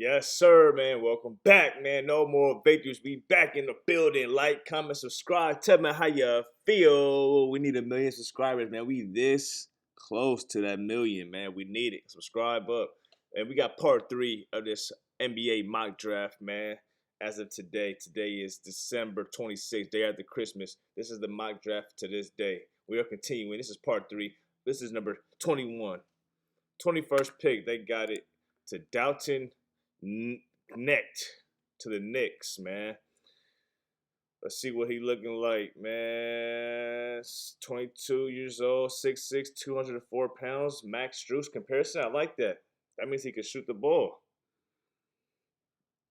Yes, sir, man. Welcome back, man. No more victories. We back in the building. Like, comment, subscribe. Tell me how you feel. We need 1 million subscribers, man. We this close to that million, man. We need it. Subscribe up. And we got part 3 of this NBA mock draft, man. As of today. Today is December 26th, day after Christmas. This is the mock draft to this day. We are continuing. This is part 3. This is number 21. 21st pick. They got it to Dalton Necked to the Knicks, man. Let's see what he looking like, man. 22 years old, 6'6", 204 pounds. Max Strus comparison. I like that. That means he can shoot the ball.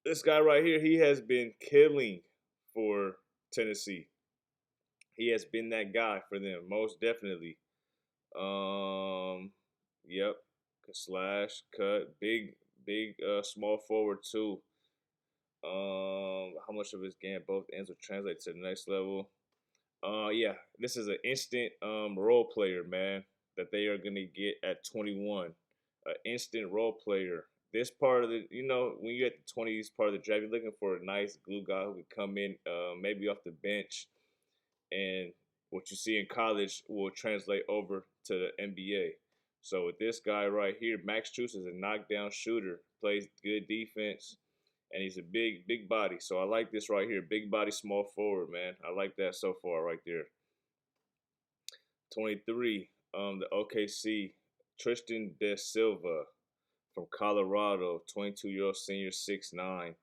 This guy right here, he has been killing for Tennessee. He has been that guy for them, most definitely. Yep. Slash, cut, big small forward too. How much of his game both ends will translate to the next level? Yeah, this is an instant role player, man, that they are gonna get at 21. An instant role player. This part of the, when you're at the 20s part of the draft, you're looking for a nice glue guy who could come in, maybe off the bench, and what you see in college will translate over to the NBA. So with this guy right here, Max Strus is a knockdown shooter, plays good defense, and he's a big body. So I like this right here, big body, small forward, man. I like that so far right there. 23, the OKC, Tristan De Silva from Colorado, 22-year-old senior, 6'9",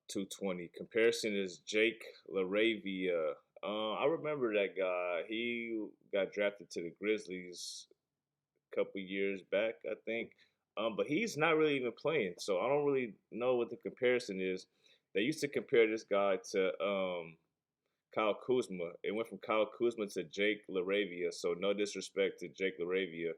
220. Comparison is Jake LaRavia. I remember that guy. He got drafted to the Grizzlies a couple years back, I think. But he's not really even playing, so I don't really know what the comparison is. They used to compare this guy to Kyle Kuzma. It went from Kyle Kuzma to Jake LaRavia, so no disrespect to Jake LaRavia.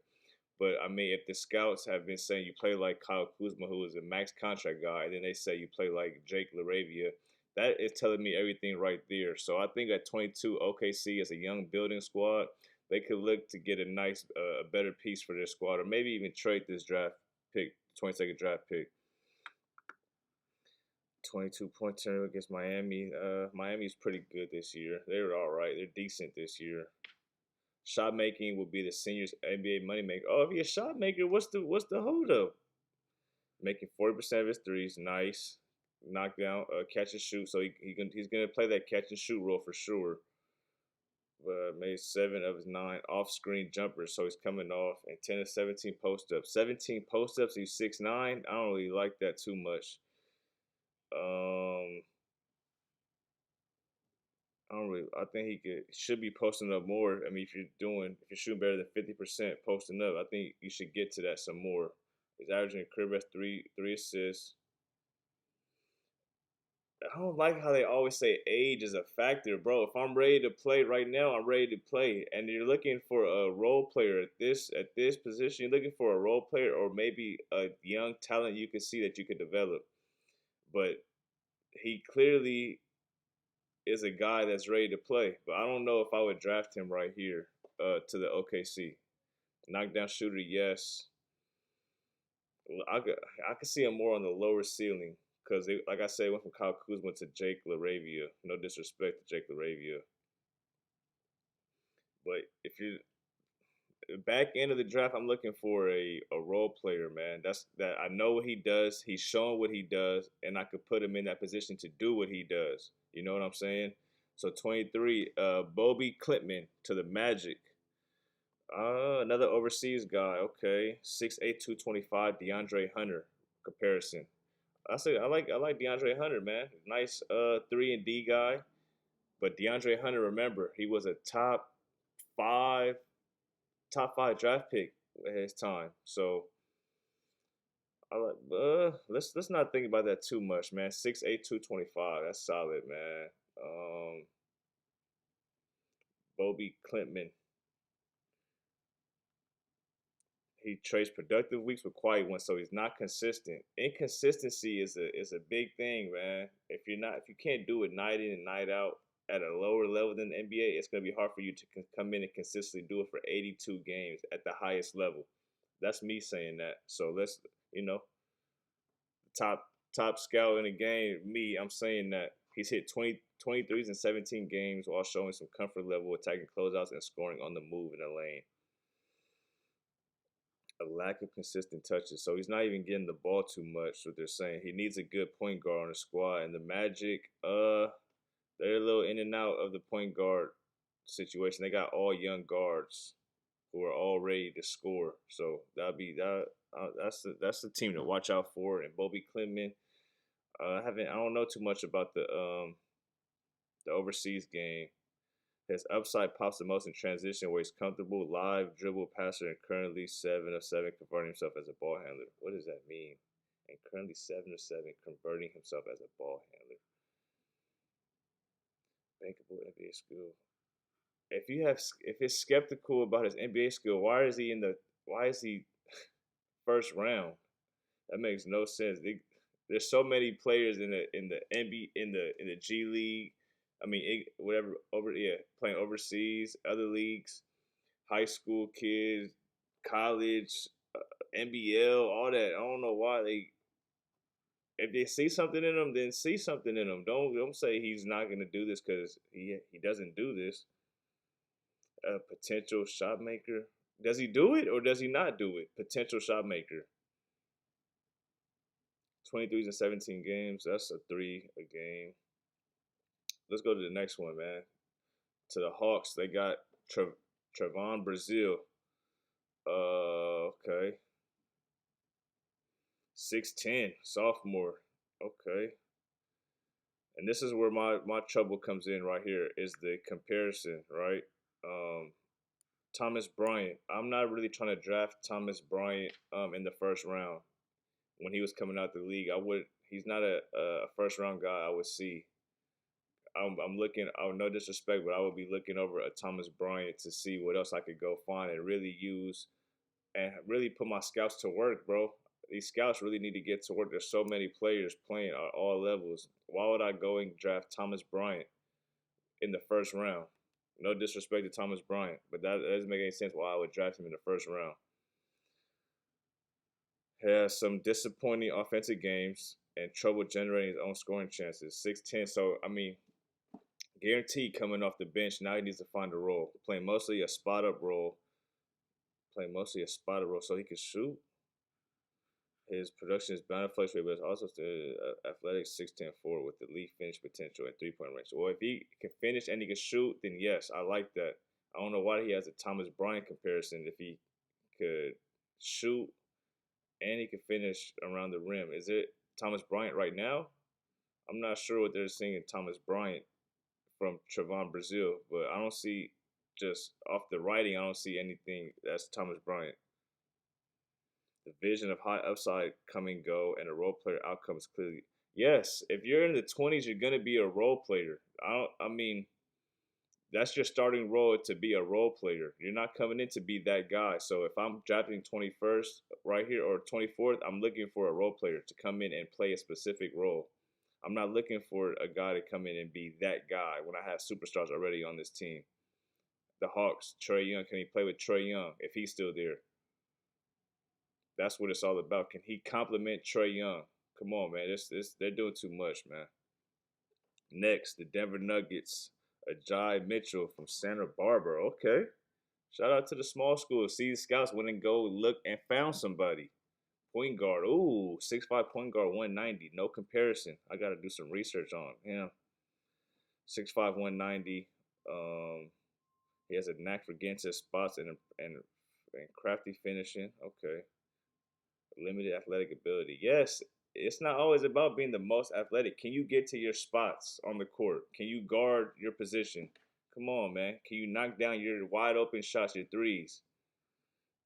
But I mean, if the scouts have been saying you play like Kyle Kuzma, who is a max contract guy, and then they say you play like Jake LaRavia, that is telling me everything right there. So I think at 22, OKC is a young building squad. They could look to get a nice, a better piece for their squad, or maybe even trade this draft pick, 22nd draft pick. 22-point turnover against Miami. Miami's pretty good this year. They're all right. They're decent this year. Shot making will be the seniors NBA moneymaker. Oh, if he's a shot maker, what's the hold up? Making 40% of his threes, nice. Knockdown, catch and shoot. So he's gonna play that catch and shoot role for sure. Made 7 of his 9 off-screen jumpers, so he's coming off, and 10 of 17 post-ups. 17 post-ups, he's 6'9". I don't really like that too much. I think he should be posting up more. I mean, if you're shooting better than 50% posting up, I think you should get to that some more. He's averaging a career best three assists. I don't like how they always say age is a factor, bro. If I'm ready to play right now, I'm ready to play. And you're looking for a role player at this position. You're looking for a role player or maybe a young talent you can see that you could develop. But he clearly is a guy that's ready to play. But I don't know if I would draft him right here to the OKC. Knockdown shooter, yes. I could see him more on the lower ceiling because, like I said, went from Kyle Kuzma to Jake LaRavia. No disrespect to Jake LaRavia, but if you back end of the draft, I'm looking for a role player, man. That I know what he does. He's shown what he does, and I could put him in that position to do what he does. You know what I'm saying? So 23, Bobby Clintman to the Magic. Another overseas guy. Okay, 6'8", 225, DeAndre Hunter comparison. I like DeAndre Hunter, man. Nice 3-and-D guy. But DeAndre Hunter, remember, he was a five top 5 draft pick at his time. So let's not think about that too much, man. 6'8", 225. That's solid, man. Bobby Clintman. He trades productive weeks with quiet ones, so he's not consistent. Inconsistency is a big thing, man. If you can't do it night in and night out at a lower level than the NBA, it's gonna be hard for you to come in and consistently do it for 82 games at the highest level. That's me saying that. So let's top top scout in the game. Me, I'm saying that he's hit 23s in 17 games while showing some comfort level, attacking closeouts and scoring on the move in the lane. A lack of consistent touches, so he's not even getting the ball too much. What they're saying, he needs a good point guard on the squad. And the Magic, they're a little in and out of the point guard situation. They got all young guards who are all ready to score. So that'll be that. That's the team to watch out for. And Bobby Clement, I don't know too much about the overseas game. His upside pops the most in transition, where he's comfortable, live, dribble passer, and currently 7 of 7 converting himself as a ball handler. What does that mean? And currently 7 of 7 converting himself as a ball handler. Bankable NBA skill. If he's skeptical about his NBA skill, why is he first round? That makes no sense. There's so many players in the NBA in the G League. I mean, whatever playing overseas, other leagues, high school kids, college, NBL, all that. I don't know why if they see something in him, then see something in him. Don't say he's not gonna do this because he doesn't do this. A potential shot maker. Does he do it or does he not do it? Potential shot maker. 23s in 17 games. That's a 3 a game. Let's go to the next one, man. To the Hawks, they got Trevon Brazil. Okay. 6'10", sophomore. Okay. And this is where my trouble comes in right here is the comparison, right? Thomas Bryant. I'm not really trying to draft Thomas Bryant in the first round. When he was coming out the league, he's not a first round guy I would see. I'm looking. No disrespect, but I would be looking over a Thomas Bryant to see what else I could go find and really use and really put my scouts to work, bro. These scouts really need to get to work. There's so many players playing at all levels. Why would I go and draft Thomas Bryant in the first round? No disrespect to Thomas Bryant, but that doesn't make any sense why I would draft him in the first round. Has some disappointing offensive games and trouble generating his own scoring chances. 6'10", so I mean, guaranteed coming off the bench. Now he needs to find a role. Playing mostly a spot up role. So he can shoot. His production is bound to fluctuate, but it's also still athletic 6'10" forward with elite finish potential and 3-point range. Well, if he can finish and he can shoot, then yes, I like that. I don't know why he has a Thomas Bryant comparison if he could shoot and he could finish around the rim. Is it Thomas Bryant right now? I'm not sure what they're seeing in Thomas Bryant from Trevon Brazil, but I don't see, just off the writing, I don't see anything that's Thomas Bryant. The vision of high upside come and go, and a role player outcomes clearly. Yes, if you're in the 20s, you're gonna be a role player. I mean, that's your starting role to be a role player. You're not coming in to be that guy. So if I'm drafting 21st right here or 24th, I'm looking for a role player to come in and play a specific role. I'm not looking for a guy to come in and be that guy when I have superstars already on this team. The Hawks, Trae Young, can he play with Trae Young if he's still there? That's what it's all about. Can he complement Trae Young? Come on, man. They're doing too much, man. Next, the Denver Nuggets. Ajay Mitchell from Santa Barbara. Okay. Shout out to the small school. See, the scouts went and go look and found somebody. Point guard. Ooh, 6'5" point guard, 190. No comparison. I got to do some research on him. 6'5", 190. He has a knack for getting to spots and crafty finishing. Okay. Limited athletic ability. Yes, it's not always about being the most athletic. Can you get to your spots on the court? Can you guard your position? Come on, man. Can you knock down your wide open shots, your threes?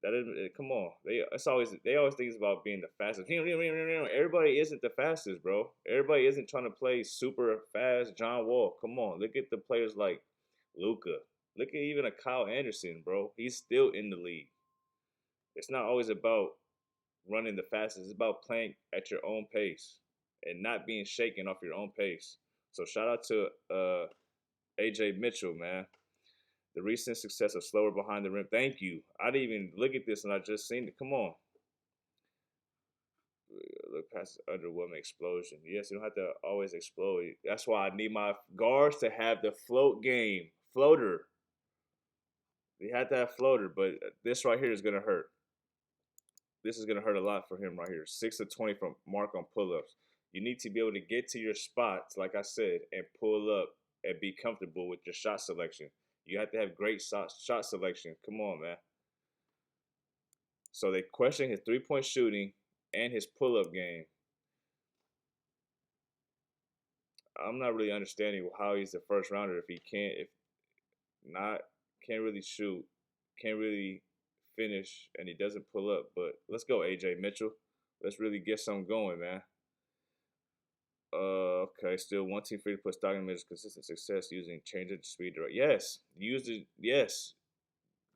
That is, come on. They always think it's about being the fastest. Everybody isn't the fastest, bro. Everybody isn't trying to play super fast John Wall. Come on. Look at the players like Luka. Look at even a Kyle Anderson, bro. He's still in the league. It's not always about running the fastest. It's about playing at your own pace and not being shaken off your own pace. So shout out to AJ Mitchell, man. The recent success of slower behind the rim. Thank you. I didn't even look at this and I just seen it. Come on. but passes underwhelming explosion. Yes, you don't have to always explode. That's why I need my guards to have the float game. Floater. They had to have floater, but this right here is gonna hurt. This is gonna hurt a lot for him right here. 6 of 20 from mark on pull-ups. You need to be able to get to your spots, like I said, and pull up and be comfortable with your shot selection. You have to have great shot selection. Come on, man. So they question his 3-point shooting and his pull-up game. I'm not really understanding how he's the first rounder if he can't, if not, can't really shoot, can't really finish, and he doesn't pull up. But let's go, AJ Mitchell. Let's really get something going, man. Okay, still one team free to put Stockton measures consistent success using change of speed direct. Yes, use it. Yes,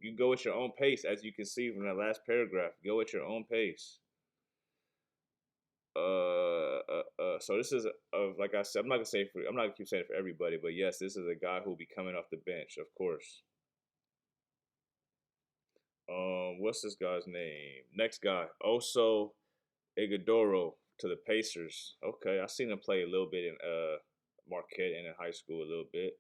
you go at your own pace, as you can see from that last paragraph. Go at your own pace. So this is like I said, I'm not gonna say for, I'm not gonna keep saying it for everybody, but yes, this is a guy who'll be coming off the bench, of course. What's this guy's name? Next guy, Oso Ighodaro to the Pacers. Okay, I seen him play a little bit in Marquette and in high school a little bit.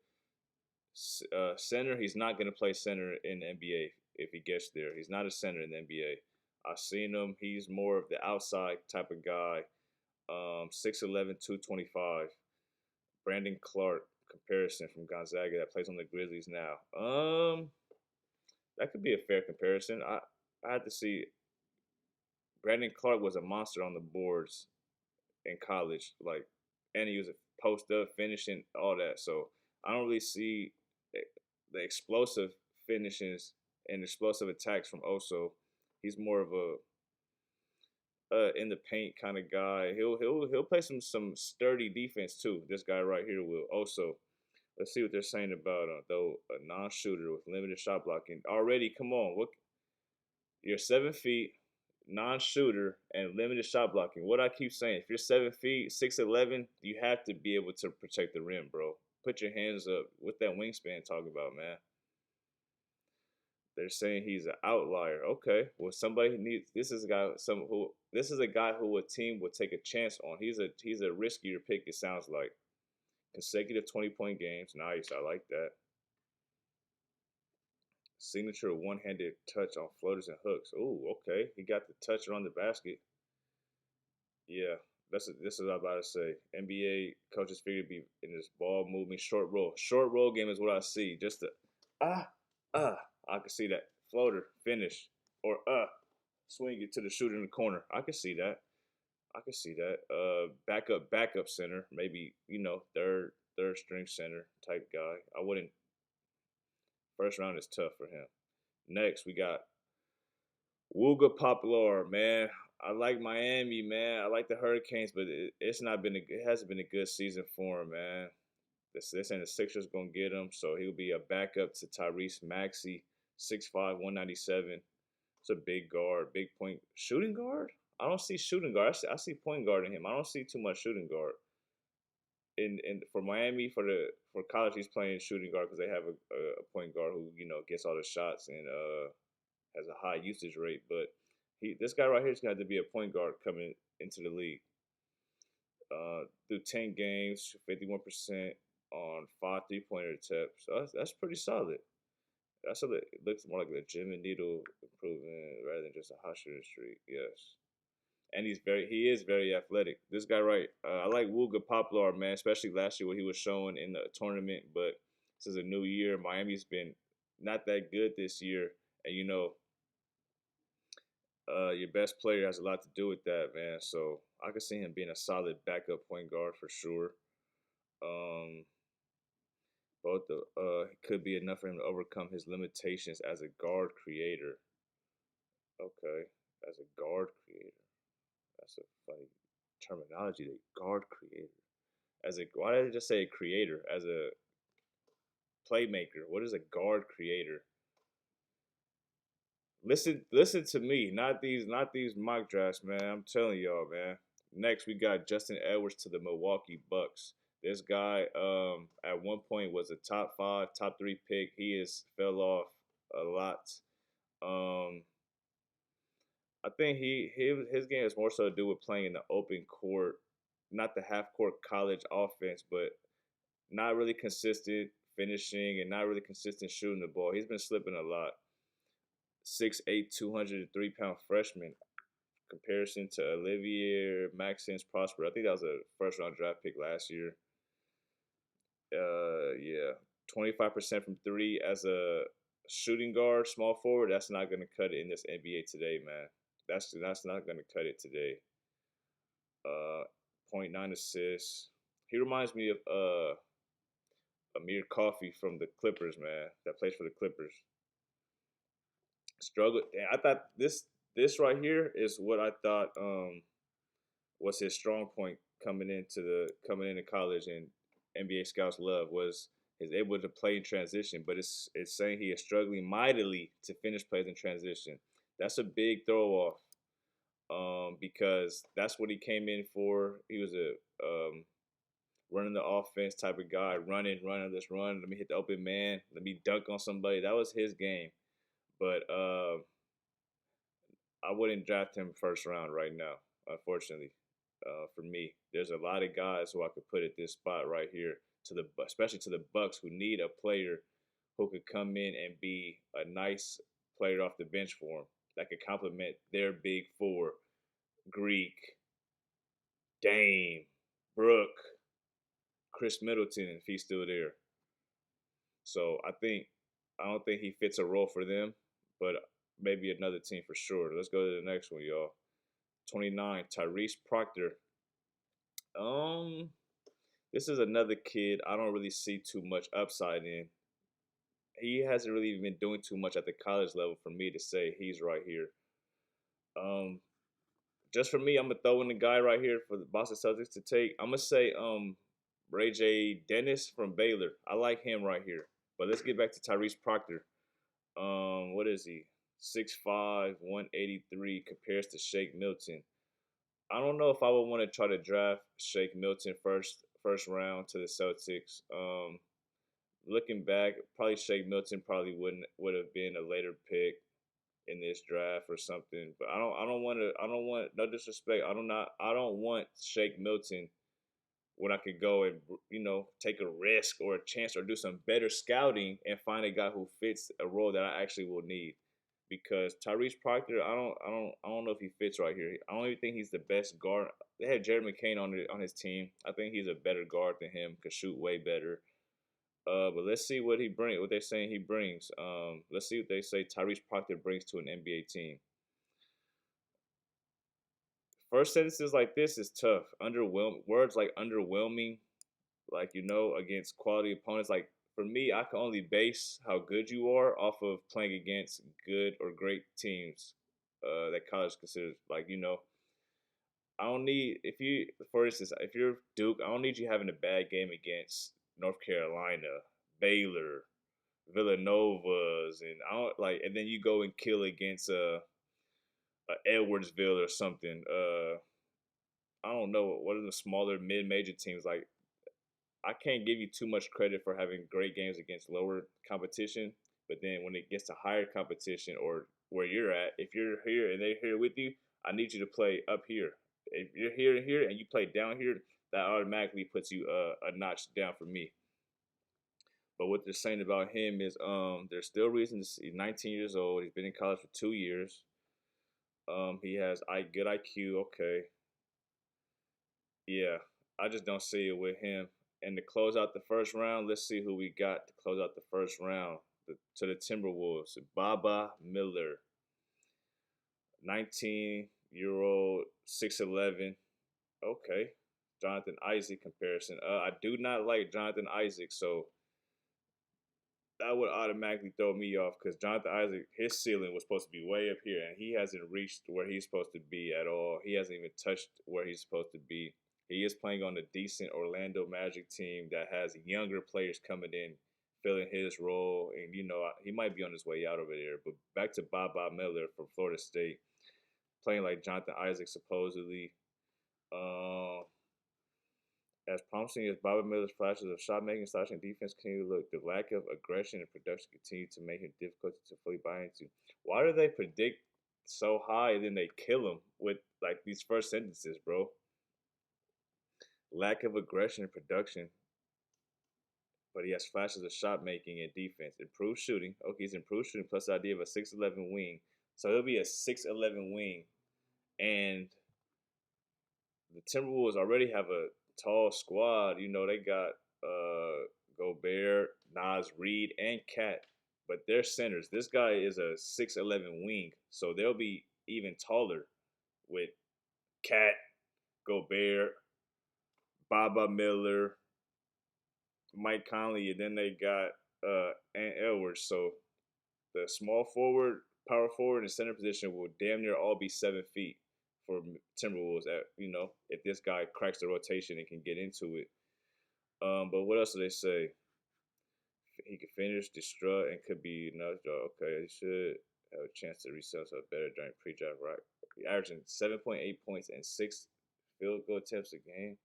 Center, he's not gonna play center in the NBA if he gets there. He's not a center in the NBA. I've seen him. He's more of the outside type of guy. 6'11", 225. Brandon Clark comparison from Gonzaga that plays on the Grizzlies now. That could be a fair comparison. I had to see. Brandon Clark was a monster on the boards in college, like, and he was a post up finishing all that. So I don't really see the explosive finishes and explosive attacks from Oso. He's more of a in the paint kind of guy. He'll play some sturdy defense too. This guy right here will also. Let's see what they're saying about though a non-shooter with limited shot blocking. Already, come on, what? You're 7 feet, non-shooter, and limited shot blocking. What I keep saying, if you're 7 feet, 6'11", you have to be able to protect the rim, bro. Put your hands up. What that wingspan talk about, man? They're saying he's an outlier. Okay, well somebody needs. This is a guy. This is a guy who a team would take a chance on. He's a riskier pick. It sounds like consecutive 20-point games. Nice, I like that. Signature one-handed touch on floaters and hooks. Oh, okay. He got the touch around the basket. Yeah, this is what I'm about to say. NBA coaches figure to be in this ball moving short roll. Short roll game is what I see. Just the ah ah. I can see that floater finish or swing it to the shooter in the corner. I can see that. I can see that. Backup center. Maybe third string center type guy. I wouldn't. First round is tough for him. Next, we got Wooga Poplar, man. I like Miami, man. I like the Hurricanes, but it hasn't been a good season for him, man. This ain't the Sixers gonna get him, so he'll be a backup to Tyrese Maxey, 6'5", 197. It's a big guard, big point shooting guard. I don't see shooting guard. I see point guard in him. I don't see too much shooting guard. In for Miami for college, he's playing shooting guard because they have a point guard who gets all the shots and has a high usage rate. But this guy right here is going to have to be a point guard coming into the league. Through 10 games, 51% on 5 3-pointer attempts. So that's pretty solid. It looks more like a Jim and Needle improvement rather than just a hot shooting streak. Yes. And he is very athletic. This guy, right? I like Wooga Poplar, man, especially last year what he was showing in the tournament. But this is a new year. Miami's been not that good this year, and your best player has a lot to do with that, man. So I could see him being a solid backup point guard for sure. Both could be enough for him to overcome his limitations as a guard creator. Okay, as a guard creator. That's a funny terminology. The guard creator. Why did I just say a creator? As a playmaker. What is a guard creator? Listen to me. Not these mock drafts, man. I'm telling y'all, man. Next, we got Justin Edwards to the Milwaukee Bucks. This guy, at one point was a top 5, top 3 pick. He has fell off a lot. I think his game is more so to do with playing in the open court, not the half court college offense, but not really consistent finishing and not really consistent shooting the ball. He's been slipping a lot. 6'8", 203-pound freshman. Comparison to Olivier Maxence Prosper. I think that was a first round draft pick last year. Yeah, 25% from three as a shooting guard, small forward. That's not gonna cut it in this NBA today, man. That's not gonna cut it today. Uh, point 0.9 assists. He reminds me of Amir Coffey from the Clippers, man. That plays for the Clippers. Struggled. I thought this right here is what I thought was his strong point coming into college, and NBA scouts love was is able to play in transition, but it's saying he is struggling mightily to finish plays in transition. That's a big throw off, because that's what he came in for. He was a running the offense type of guy, running, let's run. Let me hit the open man. Let me dunk on somebody. That was his game. But I wouldn't draft him first round right now, unfortunately. For me, there's a lot of guys who I could put at this spot right here especially to the Bucks who need a player who could come in and be a nice player off the bench for them that could complement their big four: Greek, Dame, Brooke, Chris Middleton, if he's still there. So I don't think he fits a role for them, but maybe another team for sure. Let's go to the next one, y'all. 29, Tyrese Proctor. Um, this is another kid I don't really see too much upside in. He hasn't really even been doing too much at the college level for me to say he's right here. Um, just for me, I'm gonna throw in the guy right here for the Boston Celtics to take. I'm gonna say Ray J. Dennis from Baylor. I like him right here. But let's get back to Tyrese Proctor. What is he? 6'5", 183 compares to Shake Milton. I don't know if I would want to try to draft Shake Milton first round to the Celtics. Looking back, probably Shake Milton probably would have been a later pick in this draft or something. But I don't want no disrespect. I don't want Shake Milton when I could go and take a risk or a chance or do some better scouting and find a guy who fits a role that I actually will need. Because Tyrese Proctor, I don't know if he fits right here. I don't even think he's the best guard. They had Jared McCain on his team. I think he's a better guard than him. Could shoot way better. But let's see what he brings. What they're saying he brings. Let's see what they say Tyrese Proctor brings to an NBA team. First sentences like this is tough. Words like underwhelming, like against quality opponents. Like for me, I can only base how good you are off of playing against good or great teams that college considers. Like I don't need for instance, if you're Duke, I don't need you having a bad game against North Carolina, Baylor, Villanovas, and I don't and then you go and kill against Edwardsville or something. I don't know what are the smaller mid-major teams like. I can't give you too much credit for having great games against lower competition, but then when it gets to higher competition or where you're at, if you're here and they're here with you, I need you to play up here. If you're here and here and you play down here, that automatically puts you a notch down for me. But what they're saying about him is there's still reasons. He's 19 years old. He's been in college for 2 years. He has good IQ. Okay. Yeah, I just don't see it with him. And to close out the first round, let's see who we got to close out the first round. To the Timberwolves, Baba Miller, 19-year-old, 6'11". Okay, Jonathan Isaac comparison. I do not like Jonathan Isaac, so that would automatically throw me off because Jonathan Isaac, his ceiling was supposed to be way up here, and he hasn't reached where he's supposed to be at all. He hasn't even touched where he's supposed to be. He is playing on a decent Orlando Magic team that has younger players coming in, filling his role, and he might be on his way out over there. But back to Bob Miller from Florida State, playing like Jonathan Isaac supposedly. As promising as Bobby Miller's flashes of shot making, slashing defense continue to look, the lack of aggression and production continue to make him difficult to fully buy into. Why do they predict so high, and then they kill him with like these first sentences, bro. Lack of aggression and production, but he has flashes of shot making and defense. Improved shooting. Okay, he's improved shooting plus the idea of a 6'11" wing. So he'll be a 6'11" wing. And the Timberwolves already have a tall squad. You know, they got Gobert, Nas Reed, and Cat. But they're centers. This guy is a 6'11" wing. So they'll be even taller with Cat, Gobert, Baba Miller, Mike Conley, and then they got Ant Edwards. So the small forward, power forward, and center position will damn near all be 7 feet for Timberwolves. At if this guy cracks the rotation and can get into it. But what else do they say? He could finish, destroy, and could be another. Okay, he should have a chance to reset himself better during pre-draft. Right, averaging 7.8 points and 6 field goal attempts a game.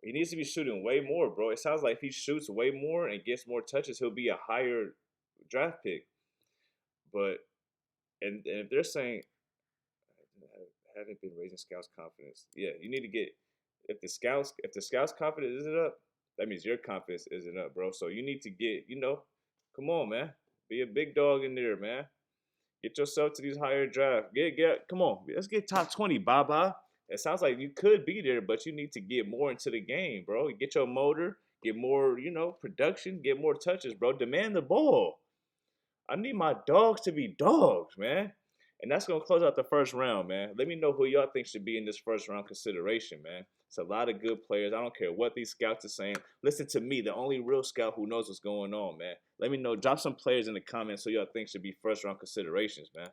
He needs to be shooting way more, bro. It sounds like if he shoots way more and gets more touches, he'll be a higher draft pick. But and if they're saying haven't been raising scouts' confidence, yeah, you need to get if the scouts' confidence isn't up, that means your confidence isn't up, bro. So you need to get come on, man, be a big dog in there, man. Get yourself to these higher drafts. Come on, let's get top 20, Baba. It sounds like you could be there, but you need to get more into the game, bro. Get your motor, get more, production, get more touches, bro. Demand the ball. I need my dogs to be dogs, man. And that's gonna close out the first round, man. Let me know who y'all think should be in this first round consideration, man. It's a lot of good players. I don't care what these scouts are saying. Listen to me, the only real scout who knows what's going on, man. Let me know. Drop some players in the comments who y'all think should be first round considerations, man.